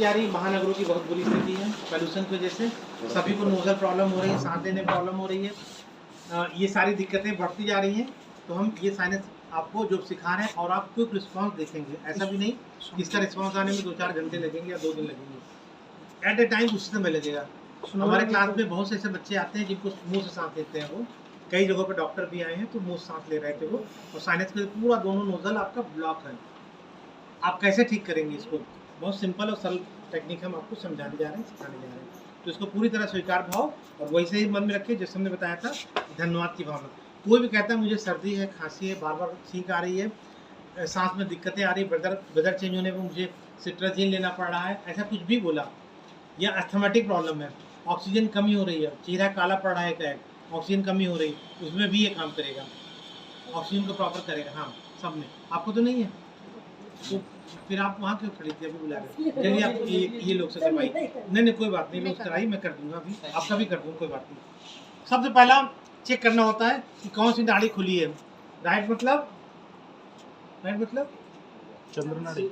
खांसी आ रही है, महानगरों की बहुत बुरी स्थिति है पोल्यूशन की वजह से, सभी को नोजल प्रॉब्लम हो रही है, सांस लेने प्रॉब्लम हो रही है, ये सारी दिक्कतें बढ़ती जा रही हैं। तो हम ये साइनस आपको जो सिखा रहे हैं और आप क्विक रिस्पॉन्स देखेंगे, ऐसा भी नहीं कि इसका रिस्पॉन्स आने में 2-4 घंटे लगेंगे या 2 दिन लगेंगे, एट ए टाइम उसी समय लगेगा। हमारे क्लास में बहुत से ऐसे बच्चे आते हैं जिनको मुंह से सांस लेते हैं, वो कई जगहों पर डॉक्टर भी आए हैं तो मुंह से सांस ले रहे थे वो, और साइनस में पूरा दोनों नोजल आपका ब्लॉक है। आप कैसे ठीक करेंगे इसको? बहुत सिंपल और सरल टेक्निक हम आपको समझाने जा रहे हैं, सिखाने जा रहे हैं। तो इसको पूरी तरह स्वीकार भाव और वैसे ही मन में रखिए जैसे हमने बताया था, धन्यवाद की भावना। कोई भी कहता है मुझे सर्दी है, खांसी है, बार बार छींक आ रही है, सांस में दिक्कतें आ रही है, वेदर चेंज होने पर मुझे सिट्राजिन लेना पड़ रहा है, ऐसा कुछ भी बोला, या अस्थमेटिक प्रॉब्लम है, ऑक्सीजन कमी हो रही है, चेहरा काला पड़ रहा है, क्या ऑक्सीजन कमी हो रही, उसमें भी ये काम करेगा, ऑक्सीजन को प्रॉपर करेगा। हाँ, सब में। आपको तो नहीं है तो फिर आप वहाँ क्यों खड़ी थी? अभी बुला रहे, चलिए आप ये लोग से करवाई। नहीं कोई बात नहीं, लोग कराई, मैं कर दूंगा, अभी आपका भी कर दूंगा, कोई बात नहीं। सबसे पहला चेक करना होता है कि कौन सी नाड़ी खुली है। राइट मतलब चंद्र नाड़ी,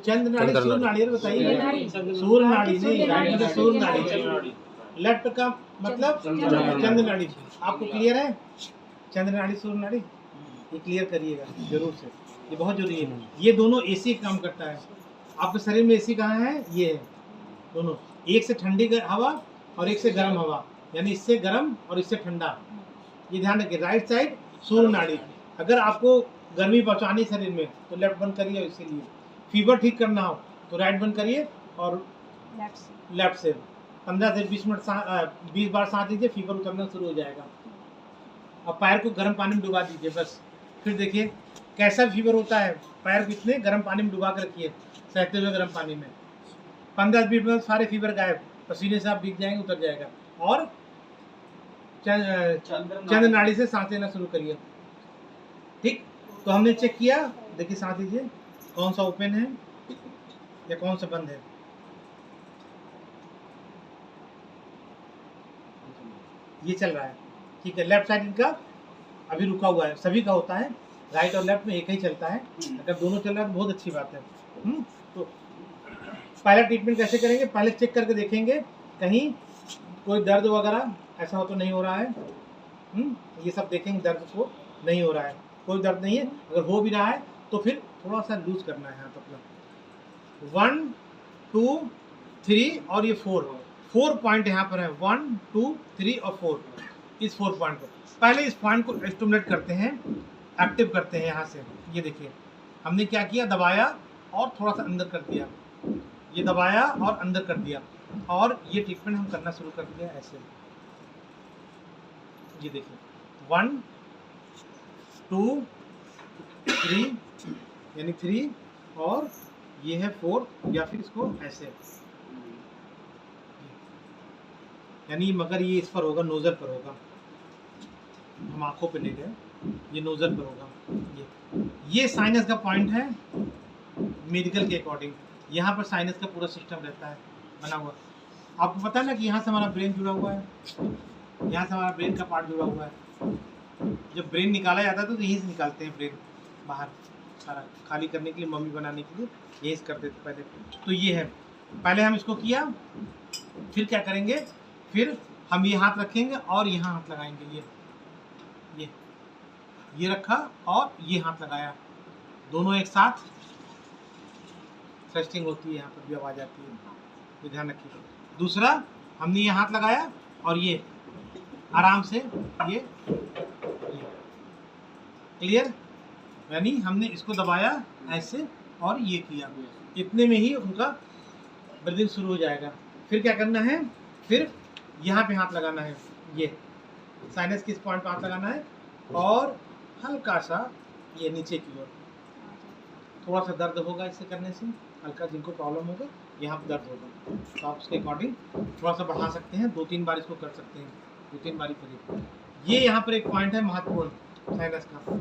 सूर्य नाड़ी बताइए, सूर्य नाड़ी नहीं, राइट मतलब सूर्य नाड़ी, लेफ्ट का मतलब चंद्र नाड़ी। आपको क्लियर है चंद्र नाड़ी सूर्य नाड़ी? ये क्लियर करिएगा जरूर से, ये बहुत जरूरी है। ये दोनों एसी काम करता है। आपके शरीर में एसी कहाँ है? ये है दोनों, एक से ठंडी हवा और एक से गर्म हवा, यानी इससे गर्म और इससे ठंडा। ये ध्यान रखिए, राइट साइड सूर्य नाड़ी। अगर आपको गर्मी पहुंचानी शरीर में तो लेफ्ट बंद करिए, इसीलिए फीवर ठीक करना हो तो राइट बंद करिए और लेफ्ट से 15 से 20 मिनट 20 बार सांस लीजिए, फीवर उतरना शुरू हो जाएगा। अब पैर को गर्म पानी में डुबा दीजिए, बस फिर देखिए कैसा फीवर होता है। पैर को इतने गर्म पानी में डुबा कर रखिए, सहते हुए गर्म पानी में, 15-20 मिनट सारे फीवर गायब, पसीने से आप भीग जाएंगे, उतर जाएगा। और चंद्र नाड़ी से सांस लेना शुरू करिए। ठीक, तो हमने चेक किया, देखिए सांस लीजिए, कौन सा ओपन है या कौन सा बंद है। ये चल रहा है, ठीक है। लेफ्ट साइड इनका अभी रुका हुआ है, सभी का होता है, राइट और लेफ्ट में एक ही चलता है। अगर दोनों चल रहा है तो बहुत अच्छी बात है। तो पहला ट्रीटमेंट कैसे करेंगे? पहले चेक करके देखेंगे कहीं कोई दर्द वगैरह ऐसा हो तो नहीं हो रहा है। ये सब देखेंगे, दर्द को नहीं हो रहा है, कोई दर्द नहीं है। अगर हो भी रहा है तो फिर थोड़ा सा लूज करना है हाथ अपना। 1 2 3 और ये 4 पॉइंट यहाँ पर है, 1 2 3 और 4। इस 4 पॉइंट को पहले इस पॉइंट को स्टिमुलेट करते हैं, एक्टिव करते हैं यहाँ से। ये देखिए हमने क्या किया, दबाया और थोड़ा सा अंदर कर दिया, ये दबाया और अंदर कर दिया, और ये ट्रीटमेंट हम करना शुरू कर दिया ऐसे। ये देखिए 1 2 3 यानी 3 और ये है 4, या फिर इसको ऐसे, यानी मगर ये इस पर होगा, नोजल पर होगा, हम आंखों पे ले गए, ये नोजल पर होगा। ये साइनस का पॉइंट है मेडिकल के अकॉर्डिंग। यहाँ पर साइनस का पूरा सिस्टम रहता है बना हुआ। आपको पता है ना कि यहाँ से हमारा ब्रेन जुड़ा हुआ है, यहाँ से हमारा ब्रेन का पार्ट जुड़ा हुआ है। जब ब्रेन निकाला जाता है तो यहीं से निकालते हैं ब्रेन बाहर, सारा खाली करने के लिए, मम्मी बनाने के लिए यही से करते थे पहले। तो ये है, पहले हम इसको किया, फिर क्या करेंगे, फिर हम ये हाथ रखेंगे और यहाँ हाथ लगाएंगे, ये रखा और ये हाथ लगाया, दोनों एक साथ थ्रस्टिंग होती है, यहाँ पर भी आवाज आती है, ये ध्यान रखिए। दूसरा हमने ये हाथ लगाया और ये आराम से ये क्लियर, यानी हमने इसको दबाया ऐसे और ये किया, इतने में ही उनका ब्रीदिंग शुरू हो जाएगा। फिर क्या करना है, फिर यहाँ पे हाथ लगाना है, ये साइनस के इस पॉइंट पे हाथ लगाना है और हल्का सा ये नीचे की ओर। थोड़ा सा दर्द होगा इससे करने से, हल्का, जिनको प्रॉब्लम होगा यहाँ पर दर्द होगा तो आप उसके अकॉर्डिंग थोड़ा सा बढ़ा सकते हैं, 2-3 बार इसको कर सकते हैं, 2-3 बार करिए। ये यहाँ पर एक पॉइंट है महत्वपूर्ण साइनस का,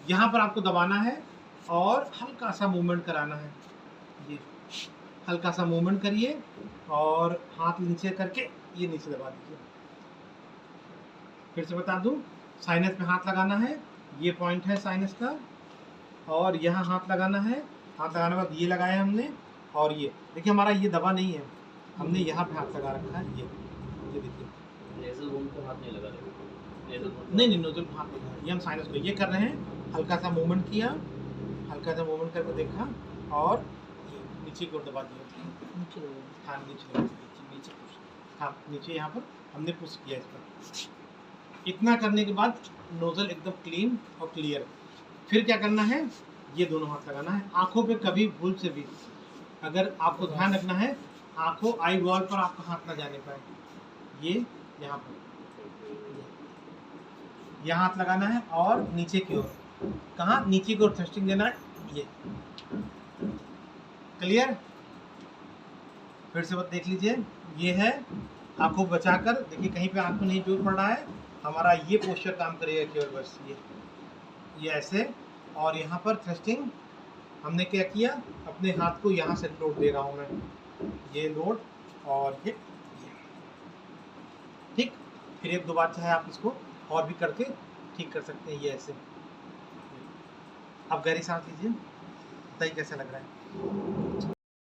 यहाँ पर आपको दबाना है और हल्का सा मूवमेंट कराना है। ये हल्का सा मूवमेंट करिए और हाथ नीचे करके ये नीचे दबा दीजिए। फिर से बता दूं, साइनस में हाथ लगाना है, ये पॉइंट है साइनस का, और यहाँ हाथ लगाना है। हाथ लगाने के बाद ये लगाया हमने और ये देखिए हमारा ये दबा नहीं है, हमने यहाँ पे हाथ लगा रखा है, ये देखिए नेज़ल बोन को हाथ नहीं लगा रहे, नेज़ल बोन नहीं नोजल पे हाथ नहीं लगा, ये हम साइनस को ये कर रहे हैं, हल्का सा मूवमेंट किया, हल्का सा मूवमेंट करके देखा और ये नीचे की ओर दबा दिया, हाँ नीचे नीचे पुश, हाँ नीचे यहाँ पर हमने पुश किया इस पर। इतना करने के बाद नोजल एकदम क्लीन और क्लियर। फिर क्या करना है, ये दोनों हाथ लगाना है आंखों पे, कभी भूल से भी अगर आपको ध्यान रखना है आंखों आई वॉल पर आपका हाथ ना जाने पाए, ये यहाँ पर यहाँ हाथ लगाना है और नीचे की ओर, कहाँ नीचे की ओर थ्रस्टिंग देना है, ये क्लियर। फिर से बात देख लीजिए, ये है आंखों को बचाकर, देखिए कहीं पे आंख में नहीं जोर पड़ रहा है, हमारा ये पोस्चर काम करेगा केवल बस ये ऐसे, और यहाँ पर थ्रस्टिंग हमने क्या किया, अपने हाथ को यहाँ से लोड दे रहा हूँ मैं, ये लोड और ये ठीक। फिर एक दो बार चाहे आप इसको और भी करके ठीक कर सकते हैं, ये ऐसे। अब गहरी सांस लीजिए, बताइए कैसा लग रहा है।